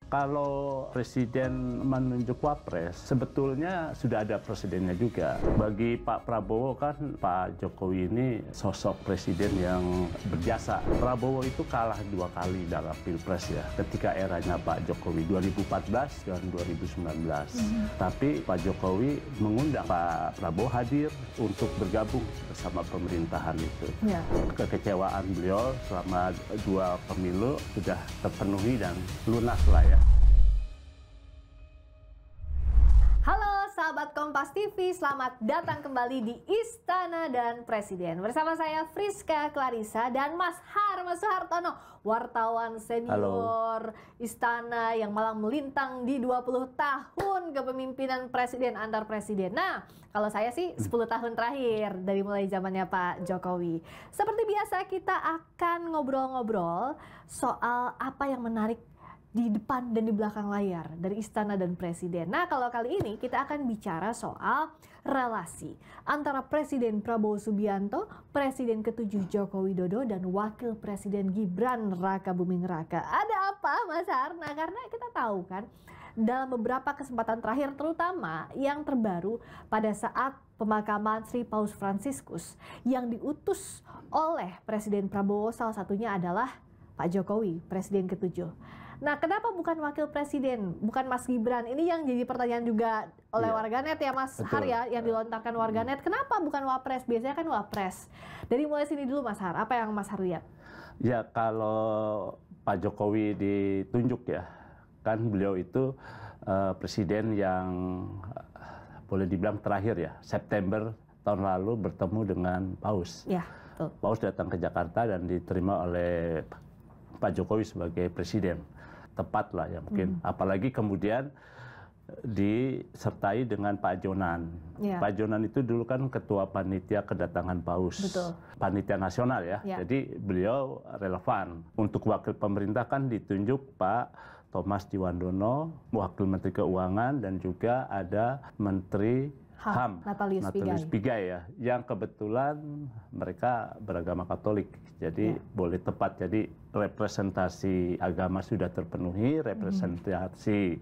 Kalau presiden menunjuk wapres, sebetulnya sudah ada presidennya juga. Bagi Pak Prabowo kan, Pak Jokowi ini sosok presiden yang berjasa. Prabowo itu kalah 2 kali dalam Pilpres ya, ketika eranya Pak Jokowi 2014 dan 2019. Tapi Pak Jokowi mengundang Pak Prabowo hadir untuk bergabung bersama pemerintahan itu. Ya. Kekecewaan beliau selama 2 pemilu sudah terpenuhi dan lunas lah ya. Halo sahabat Kompas TV, selamat datang kembali di Istana dan Presiden. Bersama saya Friska Clarissa dan Mas Suhartono, wartawan senior Istana yang malang melintang di 20 tahun kepemimpinan presiden antar presiden. Nah, kalau saya sih 10 tahun terakhir dari mulai zamannya Pak Jokowi. Seperti biasa kita akan ngobrol-ngobrol soal apa yang menarik di depan dan di belakang layar dari Istana dan Presiden. Nah, kalau kali ini kita akan bicara soal relasi antara Presiden Prabowo Subianto, Presiden ke-7 Joko Widodo, dan Wakil Presiden Gibran Raka Buming Raka. Ada apa, Mas Har? Nah, karena kita tahu kan, dalam beberapa kesempatan terakhir, terutama yang terbaru pada saat pemakaman Sri Paus Fransiskus yang diutus oleh Presiden Prabowo, salah satunya adalah Pak Jokowi, Presiden ke-7. Nah, kenapa bukan Wakil Presiden, bukan Mas Gibran? Ini yang jadi pertanyaan juga oleh warganet ya, Mas Har ya, yang dilontarkan warganet. Kenapa bukan Wapres? Biasanya kan Wapres. Dari mulai sini dulu, Mas Har, apa yang Mas Har lihat? Ya, kalau Pak Jokowi ditunjuk ya, kan beliau itu presiden yang boleh dibilang terakhir ya, September tahun lalu bertemu dengan Paus. Ya, betul. Paus datang ke Jakarta dan diterima oleh Pak Jokowi sebagai presiden. Tepat lah ya mungkin. Apalagi kemudian disertai dengan Pak Jonan. Ya. Pak Jonan itu dulu kan ketua panitia kedatangan Paus. Betul. Panitia nasional ya. Jadi beliau relevan. Untuk wakil pemerintah kan ditunjuk Pak Thomas Djiwandono, Wakil Menteri Keuangan, dan juga ada Menteri HAM, Natalius Pigai ya, yang kebetulan mereka beragama Katolik, jadi boleh tepat. Jadi representasi agama sudah terpenuhi, representasi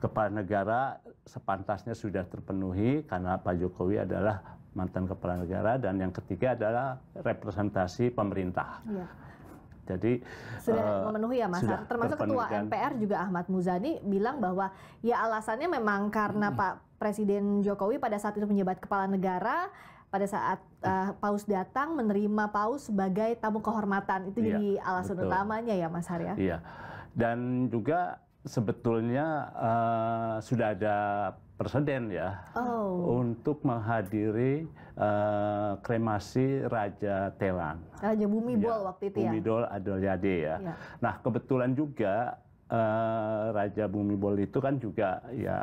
kepala negara sepantasnya sudah terpenuhi karena Pak Jokowi adalah mantan kepala negara, dan yang ketiga adalah representasi pemerintah. Ya. Jadi sudah memenuhi ya, Mas. Termasuk Ketua MPR juga Ahmad Muzani bilang bahwa ya alasannya memang karena Pak Presiden Jokowi pada saat itu menjabat kepala negara, pada saat Paus datang menerima Paus sebagai tamu kehormatan. Itu jadi alasan utamanya ya, Mas Har ya. Iya. Dan juga sebetulnya sudah ada presiden ya untuk menghadiri kremasi Raja Thailand. Raja Bhumibol waktu itu ya. Bhumibol Adulyadej ya. Nah, kebetulan juga Raja Bhumibol itu kan juga ya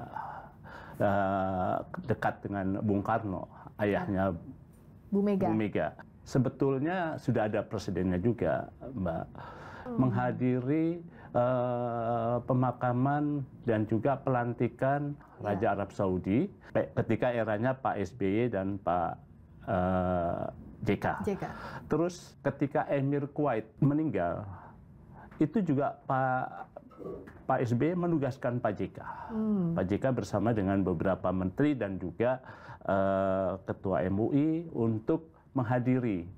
dekat dengan Bung Karno, ayahnya Bu Mega. Sebetulnya sudah ada presidennya juga, Mbak, menghadiri pemakaman dan juga pelantikan Raja Arab Saudi ketika eranya Pak SBY dan Pak JK. Terus ketika Emir Kuwait meninggal, itu juga Pak SBY menugaskan Pak JK. Pak JK bersama dengan beberapa menteri dan juga Ketua MUI untuk menghadiri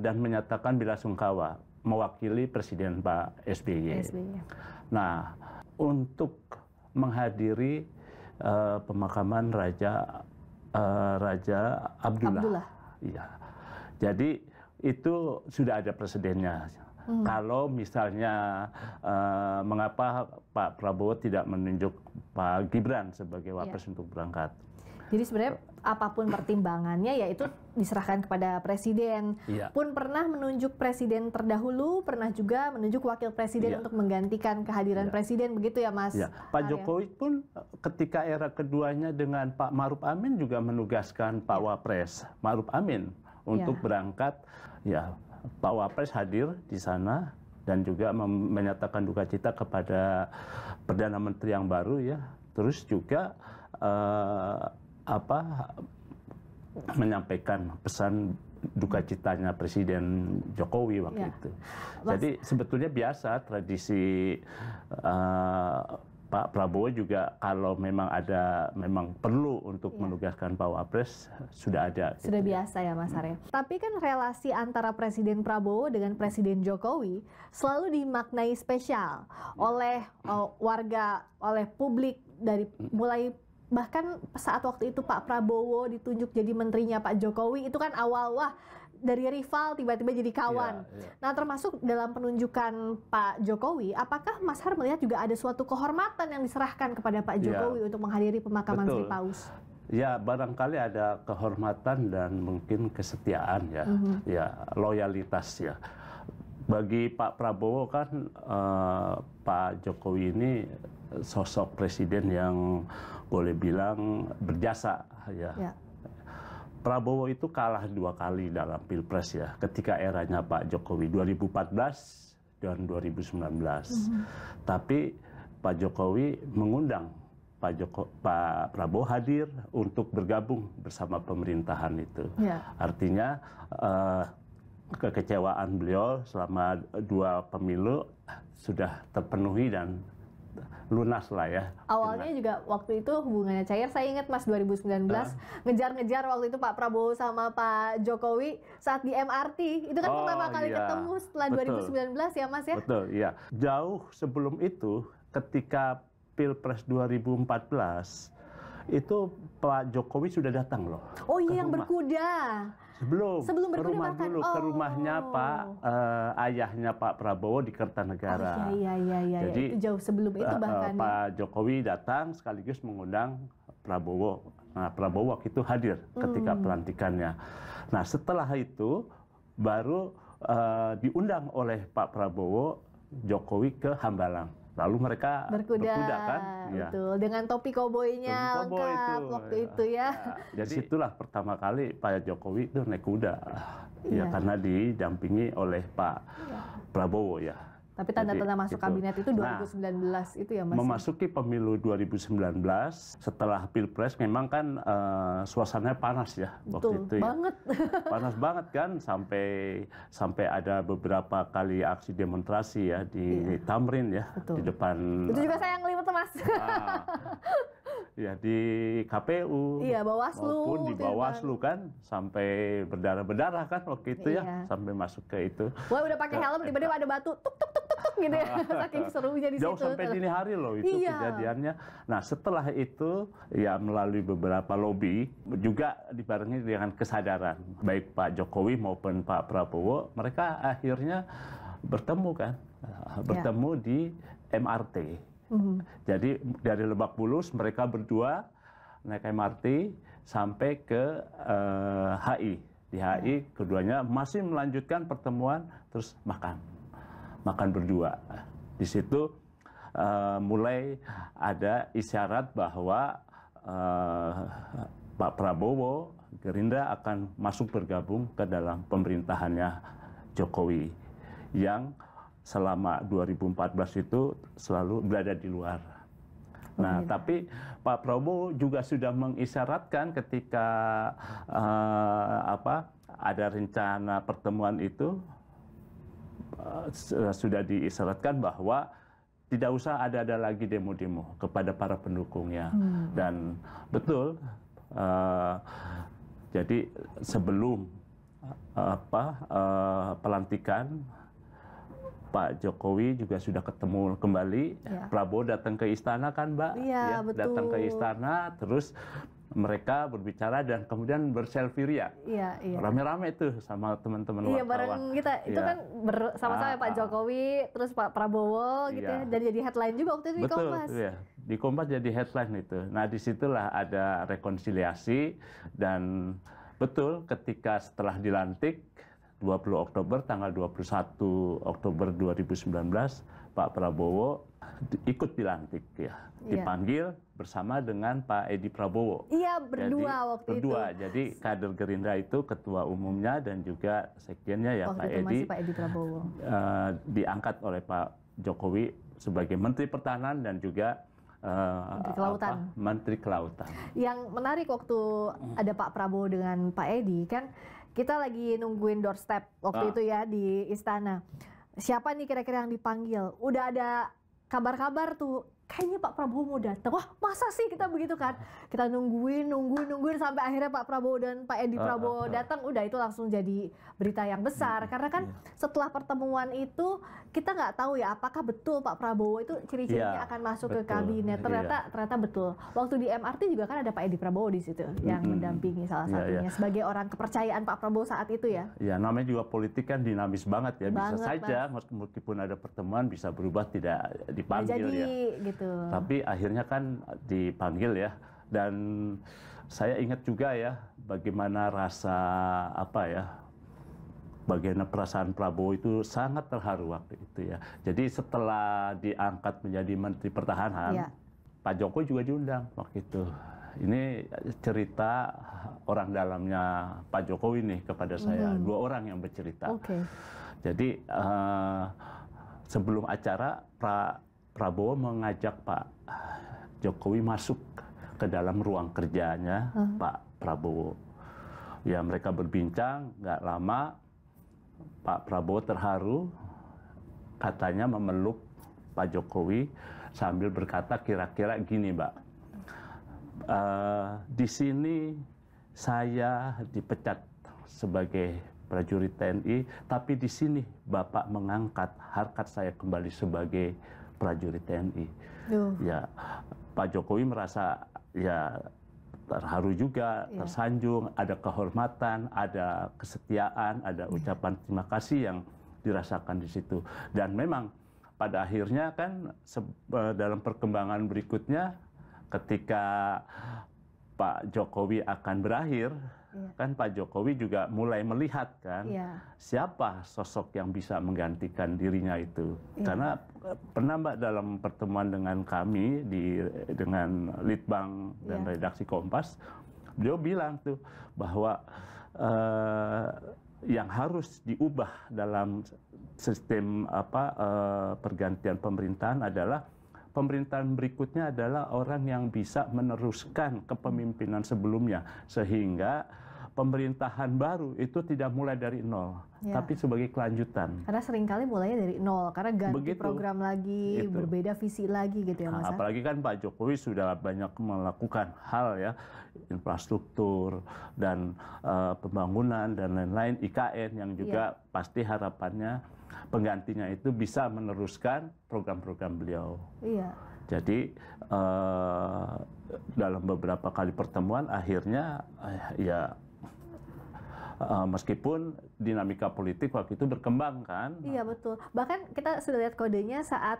dan menyatakan belasungkawa mewakili Presiden Pak SBY. Nah, untuk menghadiri pemakaman Raja Abdullah. Ya. Jadi itu sudah ada presidennya. Kalau misalnya mengapa Pak Prabowo tidak menunjuk Pak Gibran sebagai wapres untuk berangkat? Jadi sebenarnya apapun pertimbangannya ya itu diserahkan kepada presiden. Pun pernah menunjuk presiden terdahulu, pernah juga menunjuk wakil presiden untuk menggantikan kehadiran presiden, begitu ya, Mas? Pak Jokowi pun ketika era keduanya dengan Pak Ma'ruf Amin juga menugaskan Pak Wapres Ma'ruf Amin untuk berangkat. Ya, Pak Wapres hadir di sana dan juga menyatakan duka cita kepada Perdana Menteri yang baru ya. Terus juga menyampaikan pesan duka citanya Presiden Jokowi waktu itu. Jadi sebetulnya biasa tradisi Pak Prabowo juga kalau memang perlu untuk menugaskan Pak Wapres sudah ada. Sudah gitu biasa ya Mas Har. Tapi kan relasi antara Presiden Prabowo dengan Presiden Jokowi selalu dimaknai spesial oleh warga, oleh publik dari mulai bahkan saat waktu itu Pak Prabowo ditunjuk jadi menterinya Pak Jokowi itu kan awal dari rival tiba-tiba jadi kawan. Nah, termasuk dalam penunjukan Pak Jokowi, apakah Mas Har melihat juga ada suatu kehormatan yang diserahkan kepada Pak Jokowi untuk menghadiri pemakaman Sri Paus? Ya, barangkali ada kehormatan dan mungkin kesetiaan ya, ya loyalitas ya. Bagi Pak Prabowo kan Pak Jokowi ini sosok presiden yang boleh bilang berjasa ya. Prabowo itu kalah 2 kali dalam Pilpres ya, ketika eranya Pak Jokowi 2014 dan 2019. Tapi Pak Jokowi mengundang Pak Prabowo hadir untuk bergabung bersama pemerintahan itu. Artinya kekecewaan beliau selama 2 pemilu sudah terpenuhi dan lunas lah ya. Awalnya juga waktu itu hubungannya cair. Saya ingat Mas 2019 ngejar-ngejar waktu itu Pak Prabowo sama Pak Jokowi saat di MRT. Itu kan pertama kali ketemu setelah 2019 ya Mas ya? Betul, iya. Jauh sebelum itu ketika Pilpres 2014 itu Pak Jokowi sudah datang loh. Oh iya, yang berkuda. Sebelum ke rumah dulu, ke rumahnya ayahnya Pak Prabowo di Kertanegara. Iya. Jadi itu jauh sebelum itu bahkan. Pak Jokowi datang sekaligus mengundang Prabowo. Nah, Prabowo waktu itu hadir ketika pelantikannya. Nah, setelah itu baru diundang oleh Pak Prabowo Jokowi ke Hambalang. Lalu mereka berkuda kan? Betul, dengan topi koboynya lengkap waktu itu ya. Jadi itulah pertama kali Pak Jokowi itu naik kuda. Ya karena didampingi oleh Pak Prabowo ya. Tapi tanda-tanda masuk kabinet itu 2019 itu ya Mas? Memasuki pemilu 2019, setelah Pilpres memang kan suasananya panas ya. Betul, waktu itu banget. Panas banget kan, sampai ada beberapa kali aksi demonstrasi ya di Tamrin ya. Di depan. Itu juga saya ngeliput Mas. Ya di KPU. Iya, Bawaslu. Maupun di Bawaslu kan, sampai berdarah-berdarah kan waktu itu ya, sampai masuk ke itu. Wah, udah pakai helm tiba-tiba ada batu tuk gitu ya. Saking serunya di situ. Jauh sampai dini hari loh itu kejadiannya. Nah, setelah itu ya melalui beberapa lobby juga dibarengi dengan kesadaran baik Pak Jokowi maupun Pak Prabowo, mereka akhirnya bertemu kan. Bertemu di MRT. Jadi dari Lebak Bulus mereka berdua naik MRT sampai ke HI. Di HI keduanya masih melanjutkan pertemuan terus makan berdua. Di situ mulai ada isyarat bahwa Pak Prabowo Gerindra akan masuk bergabung ke dalam pemerintahannya Jokowi yang selama 2014 itu selalu berada di luar. Nah, tapi Pak Prabowo juga sudah mengisyaratkan ketika ada rencana pertemuan itu sudah diisyaratkan bahwa tidak usah ada lagi demo-demo kepada para pendukungnya. Dan betul, jadi sebelum pelantikan Pak Jokowi juga sudah ketemu kembali. Prabowo datang ke istana kan, Mbak? Iya, betul. Datang ke istana, terus mereka berbicara dan kemudian berselfie ria. Iya. Rame-rame itu sama teman-teman wartawan. Iya, bareng kita. Itu kan bersama-sama Pak Jokowi, terus Pak Prabowo gitu ya. Dan jadi headline juga waktu itu di Kompas. Betul, iya. Di Kompas jadi headline itu. Nah, disitulah ada rekonsiliasi dan betul ketika setelah dilantik 20 Oktober, tanggal 21 Oktober 2019, Pak Prabowo ikut dilantik ya. Dipanggil bersama dengan Pak Edi Prabowo. Iya, berdua waktu itu. Jadi kader Gerindra itu ketua umumnya dan juga sekjennya ya waktu Pak Edi. Pak Edi Prabowo. Diangkat oleh Pak Jokowi sebagai Menteri Pertahanan dan juga Menteri Kelautan. Yang menarik waktu ada Pak Prabowo dengan Pak Edi kan, kita lagi nungguin doorstep waktu itu ya di istana. Siapa nih kira-kira yang dipanggil? Udah ada kabar-kabar tuh, kayaknya Pak Prabowo mau datang. Wah, masa sih kita begitu kan? Kita nungguin sampai akhirnya Pak Prabowo dan Pak Edi Prabowo datang. Udah itu langsung jadi berita yang besar. Karena kan setelah pertemuan itu kita nggak tahu ya apakah betul Pak Prabowo itu ciri-cirinya akan masuk ke kabinet. Ternyata betul. Waktu di MRT juga kan ada Pak Edi Prabowo di situ yang mendampingi salah satunya sebagai orang kepercayaan Pak Prabowo saat itu ya. Ya, namanya juga politik kan dinamis banget ya. Bisa saja meskipun ada pertemuan bisa berubah, tidak dipanggil ya. Gitu. Tapi akhirnya kan dipanggil ya, dan saya ingat juga ya bagaimana rasa bagaimana perasaan Prabowo itu sangat terharu waktu itu ya. Jadi setelah diangkat menjadi Menteri Pertahanan, Pak Jokowi juga diundang waktu itu. Ini cerita orang dalamnya Pak Jokowi nih kepada saya, 2 orang yang bercerita. Jadi sebelum acara Prabowo mengajak Pak Jokowi masuk ke dalam ruang kerjanya Pak Prabowo. Ya, mereka berbincang, nggak lama Pak Prabowo terharu, katanya memeluk Pak Jokowi sambil berkata kira-kira gini, Mbak, di sini saya dipecat sebagai prajurit TNI, tapi di sini Bapak mengangkat harkat saya kembali sebagai prajurit TNI. Ya, Pak Jokowi merasa ya terharu juga, tersanjung, ada kehormatan, ada kesetiaan, ada ucapan terima kasih yang dirasakan di situ. Dan memang pada akhirnya kan dalam perkembangan berikutnya ketika Pak Jokowi akan berakhir, kan Pak Jokowi juga mulai melihat kan siapa sosok yang bisa menggantikan dirinya itu. Karena pernah Mbak dalam pertemuan dengan kami dengan Litbang dan redaksi Kompas, beliau bilang tuh bahwa yang harus diubah dalam sistem pergantian pemerintahan adalah pemerintahan berikutnya adalah orang yang bisa meneruskan kepemimpinan sebelumnya, sehingga pemerintahan baru itu tidak mulai dari nol, tapi sebagai kelanjutan. Karena seringkali mulainya dari nol, karena ganti program lagi, berbeda visi lagi gitu ya Mas. Apalagi kan Pak Jokowi sudah banyak melakukan hal ya, infrastruktur dan pembangunan dan lain-lain, IKN yang juga pasti harapannya penggantinya itu bisa meneruskan program-program beliau. Jadi dalam beberapa kali pertemuan akhirnya meskipun dinamika politik waktu itu berkembang kan. Iya betul. Bahkan kita sudah lihat kodenya saat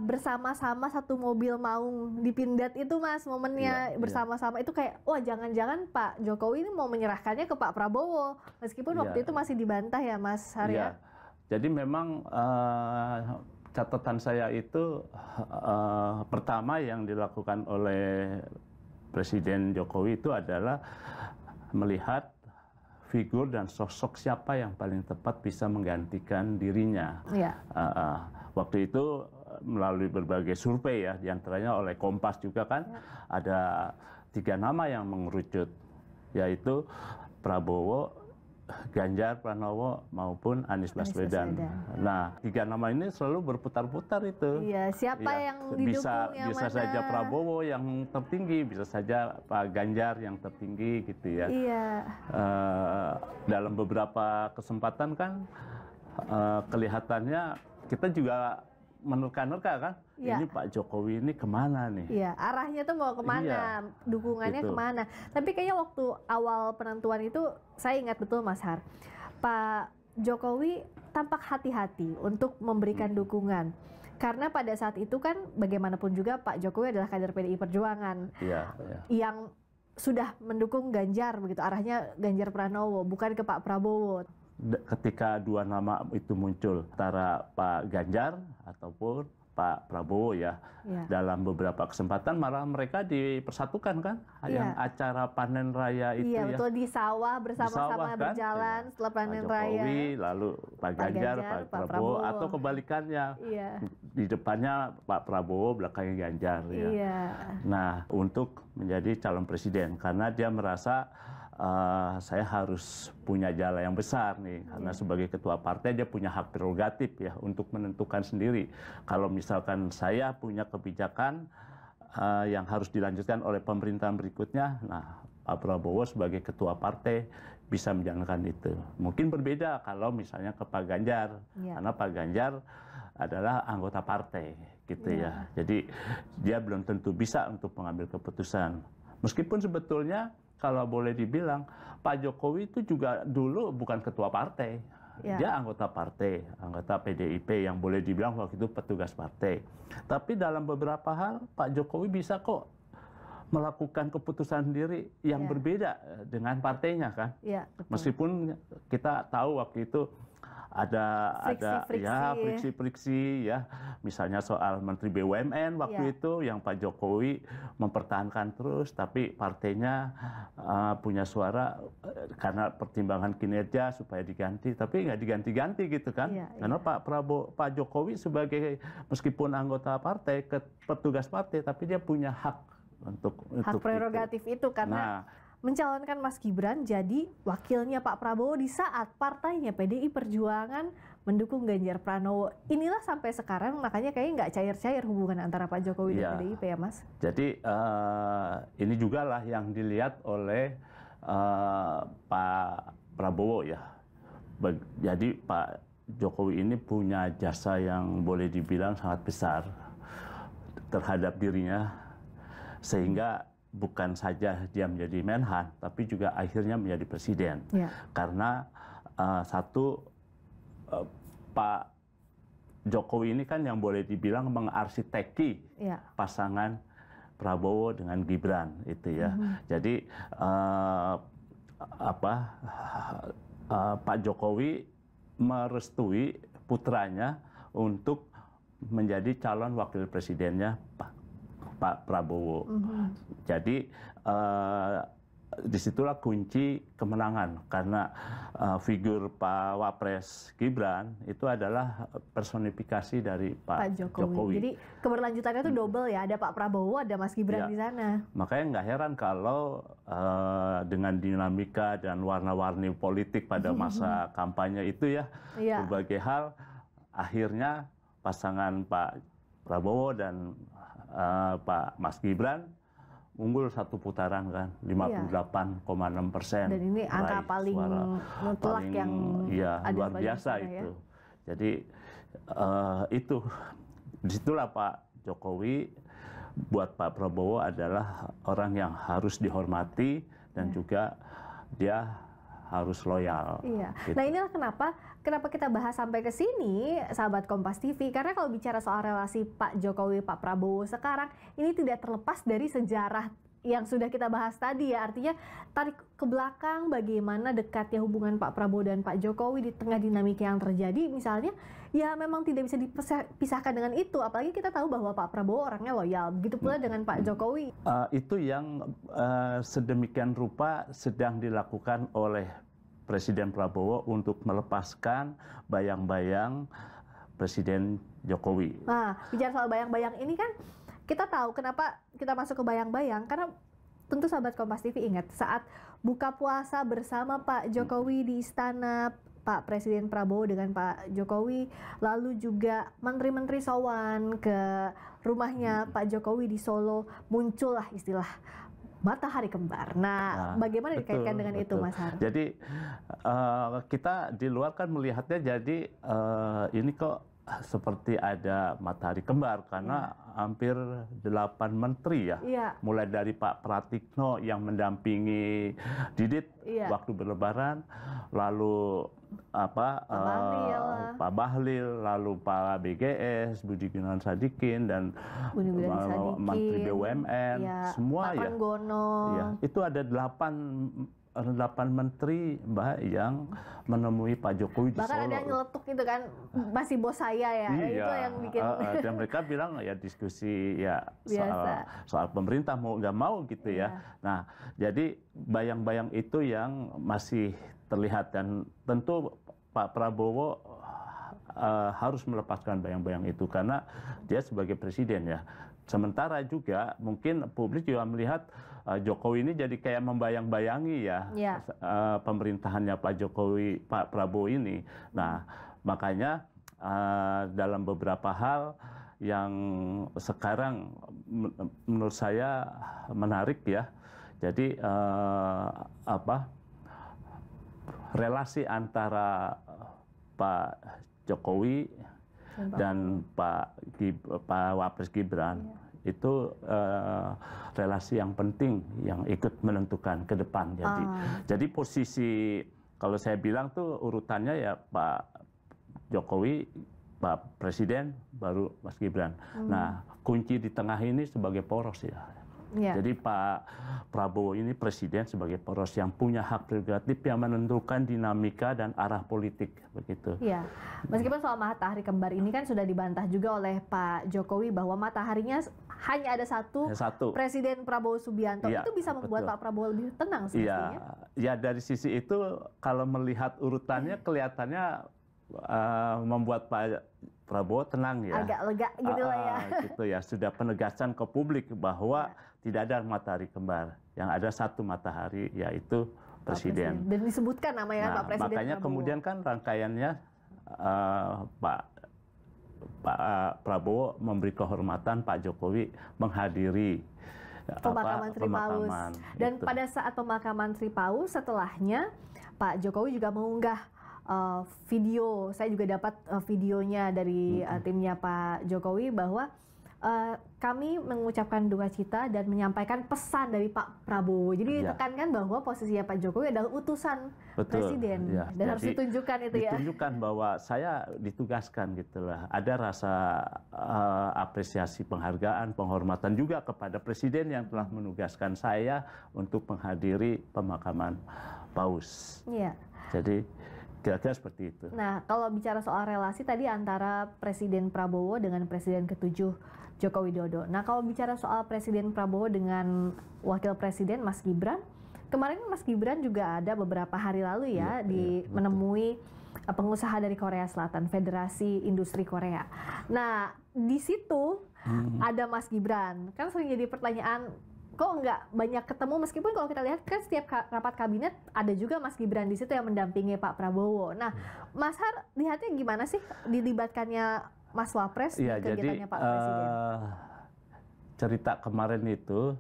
bersama-sama satu mobil Maung di Pindad itu Mas, momennya bersama-sama itu kayak wah jangan-jangan Pak Jokowi ini mau menyerahkannya ke Pak Prabowo meskipun waktu itu masih dibantah ya Mas Arya. Jadi memang catatan saya itu pertama yang dilakukan oleh Presiden Jokowi itu adalah melihat figur dan sosok siapa yang paling tepat bisa menggantikan dirinya. Waktu itu melalui berbagai survei ya, diantaranya oleh Kompas juga kan, ada 3 nama yang mengerucut, yaitu Prabowo, Ganjar Pranowo maupun Anies Baswedan. Nah, 3 nama ini selalu berputar-putar itu. Siapa yang didukung yang bisa mana? Saja Prabowo yang tertinggi, bisa saja Pak Ganjar yang tertinggi gitu ya. Dalam beberapa kesempatan kan kelihatannya kita juga menerka-nerka kan, ini Pak Jokowi ini kemana nih? Arahnya tuh mau kemana, dukungannya kemana. Tapi kayaknya waktu awal penentuan itu, saya ingat betul Mas Har, Pak Jokowi tampak hati-hati untuk memberikan dukungan. Karena pada saat itu kan bagaimanapun juga Pak Jokowi adalah kader PDI Perjuangan yang sudah mendukung Ganjar, begitu arahnya Ganjar Pranowo, bukan ke Pak Prabowo. Ketika 2 nama itu muncul antara Pak Ganjar ataupun Pak Prabowo dalam beberapa kesempatan malah mereka dipersatukan kan, yang acara panen raya itu betul, di sawah bersama-sama kan? Berjalan setelah panen Pak Jokowi, raya lalu Pak Ganjar, Pak Prabowo, atau kebalikannya di depannya Pak Prabowo, belakangnya Ganjar Nah, untuk menjadi calon presiden karena dia merasa saya harus punya jala yang besar nih, karena sebagai ketua partai dia punya hak prerogatif ya untuk menentukan sendiri. Kalau misalkan saya punya kebijakan yang harus dilanjutkan oleh pemerintahan berikutnya, nah Pak Prabowo sebagai ketua partai bisa menjalankan itu. Mungkin berbeda kalau misalnya ke Pak Ganjar, karena Pak Ganjar adalah anggota partai gitu ya. Jadi dia belum tentu bisa untuk mengambil keputusan. Meskipun sebetulnya kalau boleh dibilang, Pak Jokowi itu juga dulu bukan ketua partai. Dia anggota partai, anggota PDIP yang boleh dibilang waktu itu petugas partai. Tapi dalam beberapa hal, Pak Jokowi bisa kok melakukan keputusan sendiri yang berbeda dengan partainya kan. Meskipun kita tahu waktu itu ada friksi-friksi ya, misalnya soal Menteri BUMN waktu itu yang Pak Jokowi mempertahankan terus, tapi partainya punya suara karena pertimbangan kinerja supaya diganti, tapi nggak diganti-ganti gitu kan, karena Pak Jokowi sebagai meskipun anggota partai, petugas partai, tapi dia punya hak untuk prerogatif itu karena mencalonkan Mas Gibran jadi wakilnya Pak Prabowo di saat partainya PDI Perjuangan mendukung Ganjar Pranowo. Inilah sampai sekarang makanya kayaknya nggak cair-cair hubungan antara Pak Jokowi dan PDIP ya Mas. Jadi ini juga lah yang dilihat oleh Pak Prabowo ya. Jadi Pak Jokowi ini punya jasa yang boleh dibilang sangat besar terhadap dirinya, sehingga bukan saja dia menjadi Menhan, tapi juga akhirnya menjadi presiden. Karena Pak Jokowi ini kan yang boleh dibilang mengarsiteki pasangan Prabowo dengan Gibran itu ya. Jadi Pak Jokowi merestui putranya untuk menjadi calon wakil presidennya Pak Prabowo. Jadi disitulah kunci kemenangan, karena figur Pak Wapres Gibran itu adalah personifikasi dari Pak Jokowi. Jadi keberlanjutannya itu double ya, ada Pak Prabowo, ada Mas Gibran di sana. Makanya nggak heran kalau dengan dinamika dan warna-warni politik pada masa kampanye itu ya, berbagai hal, akhirnya pasangan Pak Prabowo dan Pak Mas Gibran unggul satu putaran kan, 58,6%. Dan ini angka paling mutlak yang luar biasa itu. Jadi itu disitulah Pak Jokowi buat Pak Prabowo adalah orang yang harus dihormati dan juga dia harus loyal. Gitu. Nah inilah kenapa kita bahas sampai ke sini, sahabat Kompas TV. Karena kalau bicara soal relasi Pak Jokowi, Pak Prabowo sekarang, ini tidak terlepas dari sejarah yang sudah kita bahas tadi ya. Artinya tarik ke belakang bagaimana dekatnya hubungan Pak Prabowo dan Pak Jokowi di tengah dinamika yang terjadi. Misalnya ya memang tidak bisa dipisahkan dengan itu. Apalagi kita tahu bahwa Pak Prabowo orangnya loyal. Begitu pula dengan Pak Jokowi. Itu yang sedemikian rupa sedang dilakukan oleh Presiden Prabowo untuk melepaskan bayang-bayang Presiden Jokowi. Nah, bicara soal bayang-bayang ini kan kita tahu kenapa kita masuk ke bayang-bayang, karena tentu sahabat Kompas TV ingat saat buka puasa bersama Pak Jokowi di istana, Pak Presiden Prabowo dengan Pak Jokowi, lalu juga menteri-menteri sowan ke rumahnya Pak Jokowi di Solo, muncullah istilah matahari kembar. Nah, bagaimana dikaitkan dengan itu, Mas Har? Jadi kita di luar kan melihatnya jadi ini kok seperti ada matahari kembar karena hampir 8 menteri ya. Mulai dari Pak Pratikno yang mendampingi Didit waktu berlebaran, lalu Pak Bahlil, lalu Pak BGS, Budi Gunawan Sadikin, dan Menteri BUMN, semua Pak Panggono. Itu ada 8 menteri yang menemui Pak Jokowi di Solo. Bahkan ada yang nyeletuk gitu kan, masih bos saya ya. Itu yang bikin. Dan mereka bilang ya diskusi ya soal pemerintah mau nggak mau gitu ya. Nah, jadi bayang-bayang itu yang masih terlihat, dan tentu Pak Prabowo harus melepaskan bayang-bayang itu karena dia sebagai presiden ya. Sementara juga mungkin publik juga melihat Jokowi ini jadi kayak membayang-bayangi ya pemerintahannya Pak Prabowo ini. Nah, makanya dalam beberapa hal yang sekarang menurut saya menarik ya. Jadi relasi antara Pak Jokowi dan Pak Wapres Gibran itu relasi yang penting yang ikut menentukan ke depan. Jadi posisi kalau saya bilang tuh urutannya ya Pak Jokowi, Pak Presiden, baru Mas Gibran. Nah, kunci di tengah ini sebagai poros ya. Jadi Pak Prabowo ini presiden sebagai poros yang punya hak prerogatif yang menentukan dinamika dan arah politik begitu. Iya, meskipun soal matahari kembar ini kan sudah dibantah juga oleh Pak Jokowi bahwa mataharinya hanya ada satu. Presiden Prabowo Subianto. Itu bisa membuat Pak Prabowo lebih tenang semestinya. Ya dari sisi itu kalau melihat urutannya kelihatannya membuat Pak Prabowo tenang ya. Agak lega gitu lah ya. Gitu ya, sudah penegasan ke publik bahwa tidak ada matahari kembar. Yang ada satu matahari yaitu presiden. Dan disebutkan namanya Pak Presiden makanya Prabowo. Kemudian kan rangkaiannya Pak Prabowo memberi kehormatan Pak Jokowi menghadiri pemakaman Tri Paus. Dan pada saat pemakaman Tri Paus setelahnya Pak Jokowi juga mengunggah video. Saya juga dapat videonya dari timnya Pak Jokowi bahwa kami mengucapkan duka cita dan menyampaikan pesan dari Pak Prabowo. Jadi ditekankan bahwa posisinya Pak Jokowi adalah utusan presiden dan harus ditunjukkan itu ya. Ditunjukkan bahwa saya ditugaskan gitulah. Ada rasa apresiasi, penghargaan, penghormatan juga kepada presiden yang telah menugaskan saya untuk menghadiri pemakaman Paus. Jadi kira-kira seperti itu. Nah, kalau bicara soal relasi tadi antara Presiden Prabowo dengan Presiden ke-7 Joko Widodo. Nah, kalau bicara soal Presiden Prabowo dengan Wakil Presiden Mas Gibran, kemarin Mas Gibran juga ada beberapa hari lalu menemui pengusaha dari Korea Selatan, Federasi Industri Korea. Nah, di situ ada Mas Gibran. Kan sering jadi pertanyaan, kok nggak banyak ketemu, meskipun kalau kita lihat kan setiap rapat kabinet ada juga Mas Gibran di situ yang mendampingi Pak Prabowo. Nah, Mas Har lihatnya gimana sih dilibatkannya Mas Wapres di kegiatannya Pak Presiden? Cerita kemarin itu,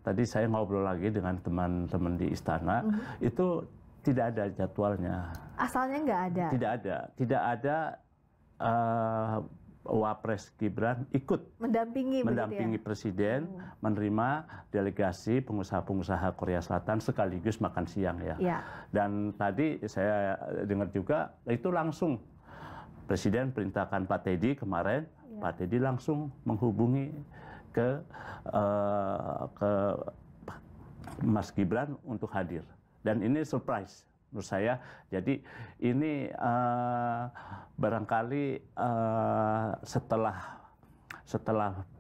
tadi saya ngobrol lagi dengan teman-teman di istana, itu tidak ada jadwalnya. Asalnya nggak ada? Tidak ada Wapres Gibran ikut mendampingi presiden menerima delegasi pengusaha-pengusaha Korea Selatan sekaligus makan siang ya. Dan tadi saya dengar juga itu langsung presiden perintahkan Pak Teddy kemarin, Pak Teddy langsung menghubungi ke Mas Gibran untuk hadir. Dan ini surprise menurut saya. Jadi ini barangkali setelah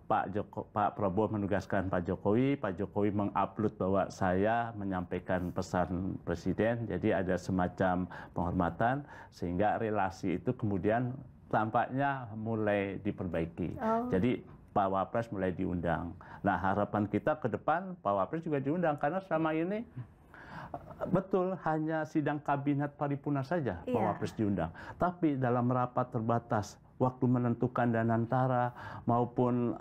Pak Prabowo menugaskan Pak Jokowi mengupload bahwa saya menyampaikan pesan presiden, jadi ada semacam penghormatan sehingga relasi itu kemudian tampaknya mulai diperbaiki. Jadi Pak Wapres mulai diundang. Nah, harapan kita ke depan Pak Wapres juga diundang karena selama ini betul hanya sidang kabinet paripurna saja Pak Wapres diundang. Tapi dalam rapat terbatas, waktu menentukan Danantara maupun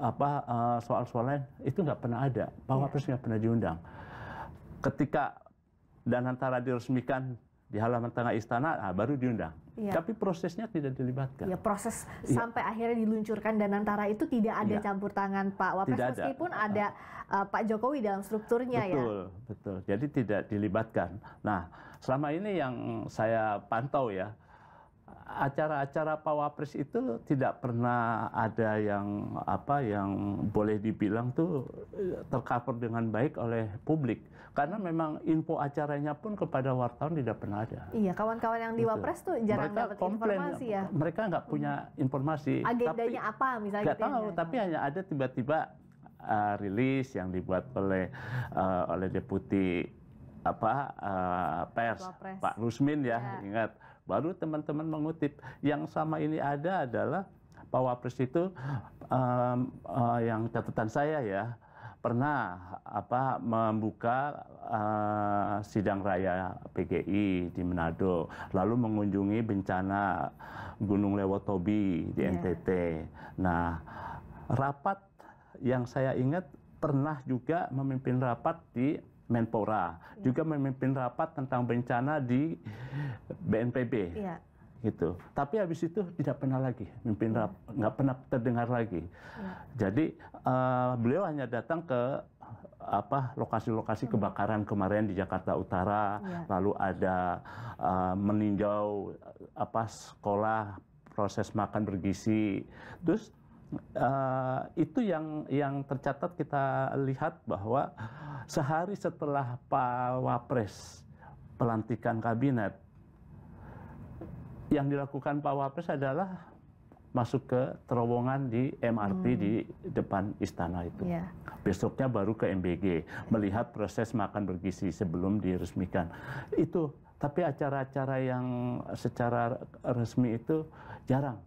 soal-soal lain itu nggak pernah ada. Pak Wapres nggak pernah diundang. Ketika Danantara diresmikan di halaman tengah istana, baru diundang. Tapi prosesnya tidak dilibatkan. Proses sampai akhirnya diluncurkan Danantara itu tidak ada campur tangan Pak Wapres, meskipun ada Pak Jokowi dalam strukturnya. Betul. Jadi tidak dilibatkan. Nah, selama ini yang saya pantau ya, acara-acara Pak Wapres itu tidak pernah ada yang boleh dibilang tuh tercover dengan baik oleh publik. Karena memang info acaranya pun kepada wartawan tidak pernah ada. Iya, kawan-kawan yang di Wapres tuh jarang dapat informasi ya. Mereka nggak punya informasi. Agendanya apa misalnya? Nggak tahu, tapi hanya ada tiba-tiba rilis yang dibuat oleh Deputi pers Pak Rusmin ya, ingat baru teman-teman mengutip. Yang sama ini ada adalah Pak Wapres itu yang catatan saya ya, pernah membuka sidang raya PGI di Manado, lalu mengunjungi bencana Gunung Lewotobi di NTT. Nah, rapat yang saya ingat pernah juga memimpin rapat di Menpora, juga memimpin rapat tentang bencana di BNPB. Gitu. Tapi habis itu tidak pernah lagi memimpin rapat, nggak pernah terdengar lagi. Jadi beliau hanya datang ke lokasi-lokasi kebakaran kemarin di Jakarta Utara, lalu ada meninjau sekolah proses makan bergizi. Terus itu yang tercatat kita lihat bahwa sehari setelah Pak Wapres pelantikan kabinet, yang dilakukan Pak Wapres adalah masuk ke terowongan di MRT di depan istana itu. Besoknya baru ke MBG melihat proses makan bergizi sebelum diresmikan. Itu, tapi acara-acara yang secara resmi itu jarang.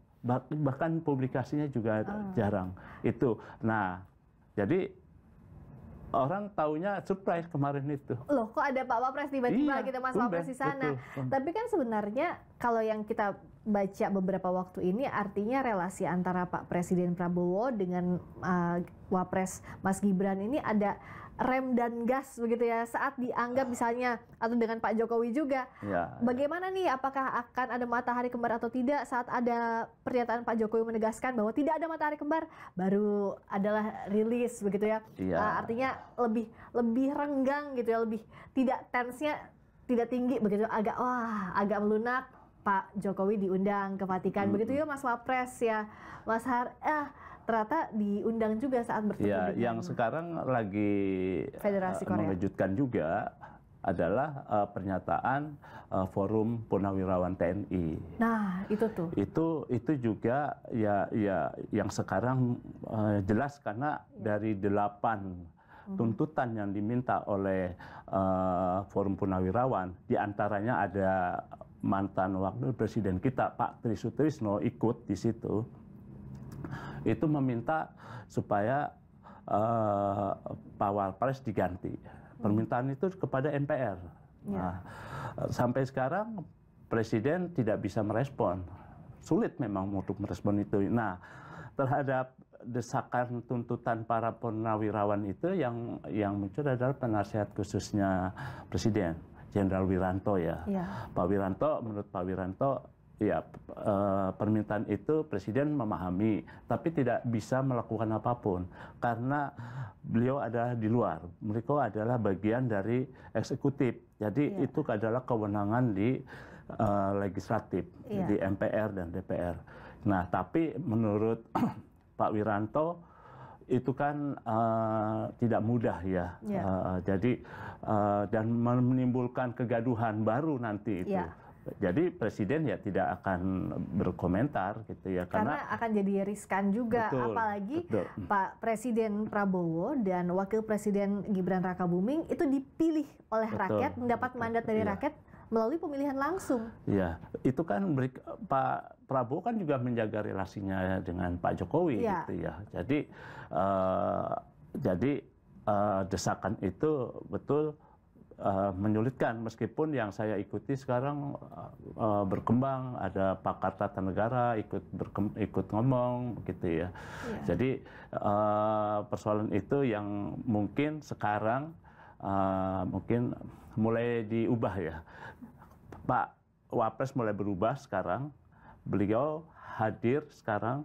Bahkan publikasinya juga jarang. Itu. Nah, jadi orang taunya surprise kemarin itu. Loh, kok ada Pak Wapres tiba-tiba gitu, Mas Wapres di sana. Betul. Tapi kan sebenarnya kalau yang kita baca beberapa waktu ini artinya relasi antara Pak Presiden Prabowo dengan Wapres Mas Gibran ini ada rem dan gas begitu ya, saat dianggap misalnya, atau dengan Pak Jokowi juga. Bagaimana nih, apakah akan ada matahari kembar atau tidak saat ada pernyataan Pak Jokowi menegaskan bahwa tidak ada matahari kembar, baru adalah rilis begitu ya. Artinya lebih renggang gitu ya, lebih tidak tensnya tidak tinggi begitu, agak melunak. Pak Jokowi diundang ke Vatikan begitu ya Mas Wapres ya, Mas Har. Ternyata diundang juga saat bertemu dengan yang sekarang lagi Federasi Korea. Mengejutkan juga adalah pernyataan Forum Purnawirawan TNI. Nah, itu tuh. Itu juga ya yang sekarang jelas karena dari 8 tuntutan yang diminta oleh Forum Purnawirawan, diantaranya ada mantan wakil presiden kita Pak Tri Sutrisno ikut di situ. Itu meminta supaya Pak Wapres diganti. Permintaan itu kepada MPR. Nah, sampai sekarang Presiden tidak bisa merespon. Sulit memang untuk merespon itu. Nah, terhadap desakan tuntutan para purnawirawan itu yang muncul adalah penasihat khususnya Presiden, Jenderal Wiranto ya. Pak Wiranto, menurut Pak Wiranto, ya, permintaan itu Presiden memahami, tapi tidak bisa melakukan apapun karena beliau adalah di luar. Beliau adalah bagian dari eksekutif, jadi itu adalah kewenangan di legislatif, di MPR dan DPR. Nah, tapi menurut Pak Wiranto itu kan tidak mudah ya, jadi dan menimbulkan kegaduhan baru nanti itu. Jadi Presiden ya tidak akan berkomentar gitu ya, karena akan jadi riskan juga. Apalagi Pak Presiden Prabowo dan Wakil Presiden Gibran Rakabuming itu dipilih oleh rakyat, mendapat mandat dari rakyat melalui pemilihan langsung. Iya, itu kan Pak Prabowo kan juga menjaga relasinya dengan Pak Jokowi gitu ya. Jadi desakan itu betul menyulitkan, meskipun yang saya ikuti sekarang berkembang, ada pakar tata negara ikut ngomong begitu ya. Jadi persoalan itu yang mungkin sekarang mungkin mulai diubah ya. Pak Wapres mulai berubah sekarang, beliau hadir sekarang,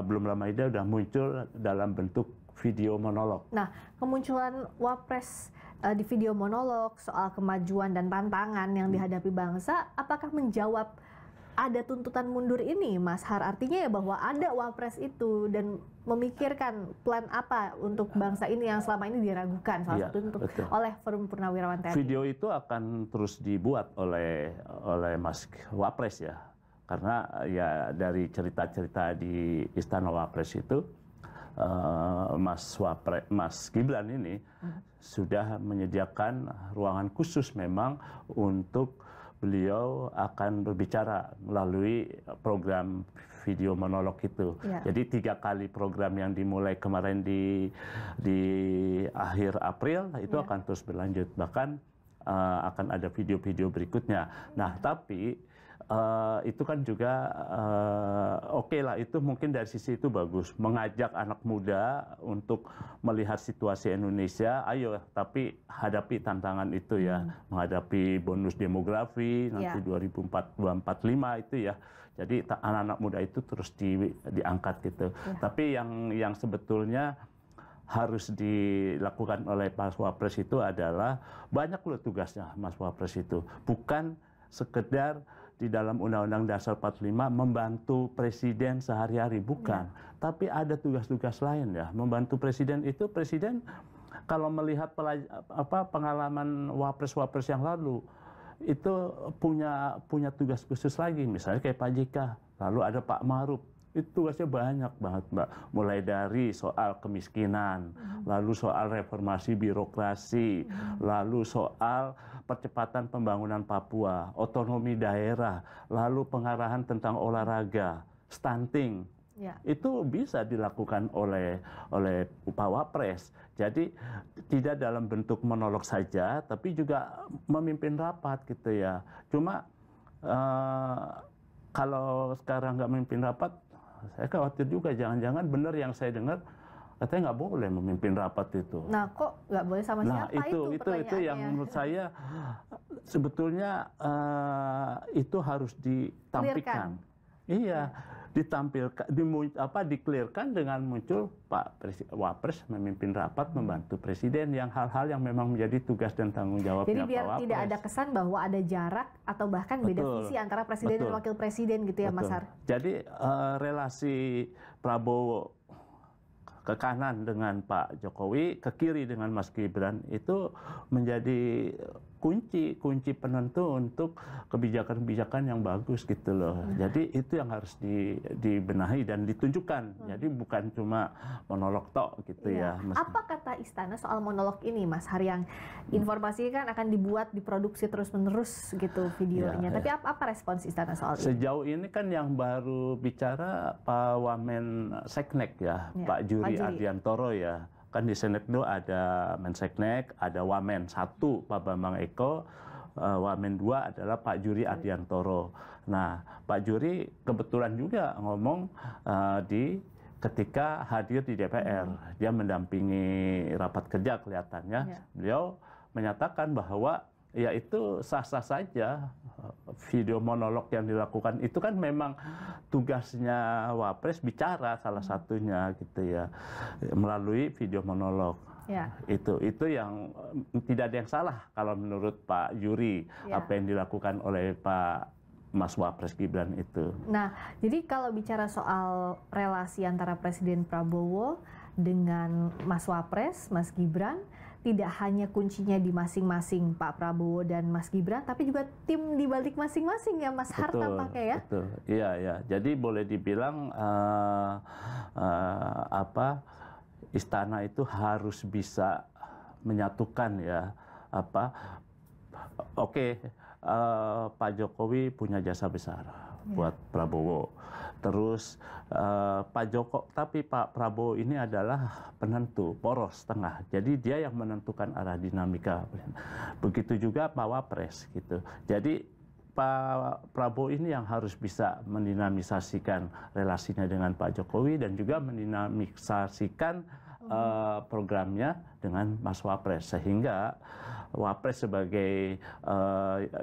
belum lama ini sudah muncul dalam bentuk video monolog. Nah, kemunculan Wapres di video monolog soal kemajuan dan tantangan yang dihadapi bangsa, apakah menjawab ada tuntutan mundur ini, Mas Har? Artinya ya bahwa ada Wapres itu dan memikirkan plan apa untuk bangsa ini yang selama ini diragukan, salah satu oleh Forum Purnawirawan TNI. Video itu akan terus dibuat oleh Mas Wapres ya, karena ya dari cerita-cerita di Istana Wapres itu, Mas Gibran ini sudah menyediakan ruangan khusus memang untuk beliau akan berbicara melalui program video monolog itu. Jadi 3 kali program yang dimulai kemarin di akhir April itu akan terus berlanjut. Bahkan akan ada video-video berikutnya. Nah, tapi itu kan juga oke lah, itu mungkin dari sisi itu bagus, mengajak anak muda untuk melihat situasi Indonesia. Ayo, tapi hadapi tantangan itu ya, menghadapi bonus demografi nanti 2045 itu ya. Jadi anak-anak muda itu terus diangkat gitu. Tapi yang sebetulnya harus dilakukan oleh Mas Wapres itu adalah banyak loh tugasnya Mas Wapres itu. Bukan sekedar di dalam Undang-Undang Dasar 45 membantu Presiden sehari-hari, bukan. Tapi ada tugas-tugas lain ya. Membantu Presiden itu, Presiden kalau melihat pengalaman Wapres-Wapres yang lalu, itu punya tugas khusus lagi. Misalnya kayak Pak JK, lalu ada Pak Maruf. Itu tugasnya banyak banget, Mbak. Mulai dari soal kemiskinan, lalu soal reformasi birokrasi, lalu soal percepatan pembangunan Papua, otonomi daerah, lalu pengarahan tentang olahraga, stunting. Itu bisa dilakukan oleh Pak Wapres. Jadi tidak dalam bentuk monolog saja, tapi juga memimpin rapat gitu ya. Cuma kalau sekarang nggak memimpin rapat, saya khawatir juga jangan-jangan benar yang saya dengar katanya nggak boleh memimpin rapat itu. Nah, kok nggak boleh sama siapa? Itu yang menurut saya sebetulnya itu harus ditampilkan. Iya, ditampilkan, diklirkan dengan muncul Pak Wapres memimpin rapat membantu Presiden yang hal-hal yang memang menjadi tugas dan tanggung jawabnya Pak Wapres. Jadi biar tidak ada kesan bahwa ada jarak atau bahkan beda visi antara Presiden dan Wakil Presiden gitu ya, Mas Har. Jadi relasi Prabowo ke kanan dengan Pak Jokowi, ke kiri dengan Mas Gibran itu menjadi kunci penentu untuk kebijakan-kebijakan yang bagus gitu loh. Jadi itu yang harus dibenahi dan ditunjukkan. Jadi bukan cuma monolog tok gitu ya. Apa kata Istana soal monolog ini, Mas Har, yang informasi kan akan dibuat, diproduksi terus-menerus gitu videonya. Tapi apa respons Istana soal ini? Sejauh ini kan yang baru bicara Pak Wamen Seknek ya, Pak Juri Ardiantoro ya. Kan di Senekdo ada Menseknek, ada Wamen 1 Pak Bambang Eko, Wamen 2 adalah Pak Juri Ardiantoro. Nah, Pak Juri kebetulan juga ngomong ketika hadir di DPR, dia mendampingi rapat kerja kelihatannya. Beliau menyatakan bahwa ya itu sah-sah saja video monolog yang dilakukan itu kan memang tugasnya Wapres bicara salah satunya gitu ya melalui video monolog. Itu yang tidak ada yang salah kalau menurut Pak Juri apa yang dilakukan oleh Pak Mas Wapres Gibran itu. Nah, jadi kalau bicara soal relasi antara Presiden Prabowo dengan Mas Wapres, Mas Gibran, tidak hanya kuncinya di masing-masing Pak Prabowo dan Mas Gibran, tapi juga tim di balik masing-masing ya, Mas Har tampaknya ya. Betul, iya. Jadi boleh dibilang Istana itu harus bisa menyatukan ya Pak Jokowi punya jasa besar buat Prabowo. Terus tapi Pak Prabowo ini adalah penentu poros tengah. Jadi dia yang menentukan arah dinamika. Begitu juga Pak Wapres gitu. Jadi Pak Prabowo ini yang harus bisa mendinamisasikan relasinya dengan Pak Jokowi dan juga mendinamisasikan programnya dengan Mas Wapres, sehingga Wapres sebagai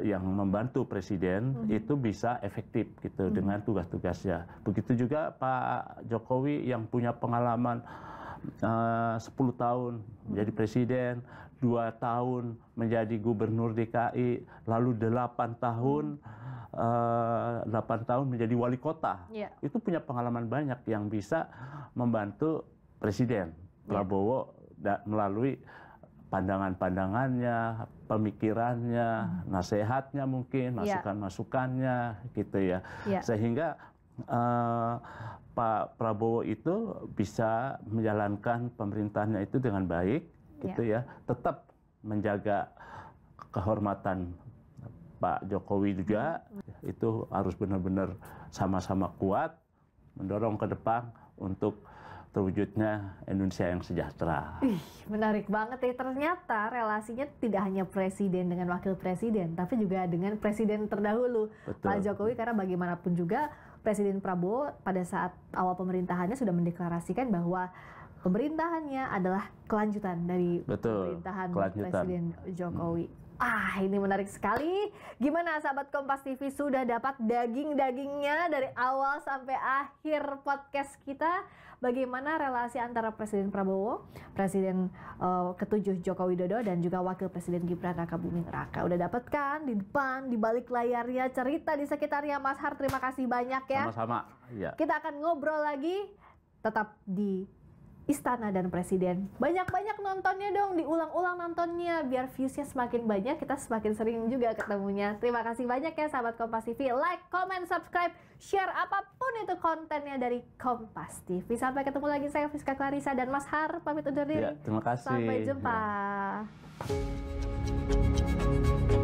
yang membantu Presiden itu bisa efektif gitu dengan tugas-tugasnya. Begitu juga Pak Jokowi yang punya pengalaman 10 tahun menjadi Presiden, 2 tahun menjadi Gubernur DKI, lalu 8 tahun menjadi wali kota. Itu punya pengalaman banyak yang bisa membantu Presiden Prabowo melalui pandangan-pandangannya, pemikirannya, nasihatnya mungkin, masukan-masukannya gitu ya. Sehingga Pak Prabowo itu bisa menjalankan pemerintahannya itu dengan baik gitu ya, tetap menjaga kehormatan Pak Jokowi juga, itu harus benar-benar sama-sama kuat mendorong ke depan untuk terwujudnya Indonesia yang sejahtera. Menarik banget ya, ternyata relasinya tidak hanya presiden dengan wakil presiden, tapi juga dengan presiden terdahulu, Pak Jokowi, karena bagaimanapun juga Presiden Prabowo pada saat awal pemerintahannya sudah mendeklarasikan bahwa pemerintahannya adalah kelanjutan dari pemerintahan Presiden Jokowi. Ini menarik sekali. Gimana sahabat Kompas TV, sudah dapat daging-dagingnya dari awal sampai akhir podcast kita? Bagaimana relasi antara Presiden Prabowo, Presiden ke-7 Joko Widodo, dan juga Wakil Presiden Gibran Rakabuming Raka? Udah dapat kan di depan, di balik layarnya, cerita di sekitarnya. Mas Har, terima kasih banyak ya. Sama-sama. Ya. Kita akan ngobrol lagi, tetap di Istana dan Presiden. Banyak-banyak nontonnya dong, diulang-ulang nontonnya biar viewsnya semakin banyak, kita semakin sering juga ketemunya. Terima kasih banyak ya sahabat Kompas TV. Like, comment, subscribe, share apapun itu kontennya dari Kompas TV. Sampai ketemu lagi, saya Friska Clarissa dan Mas Har pamit undur diri. Ya, terima kasih. Sampai jumpa. Ya.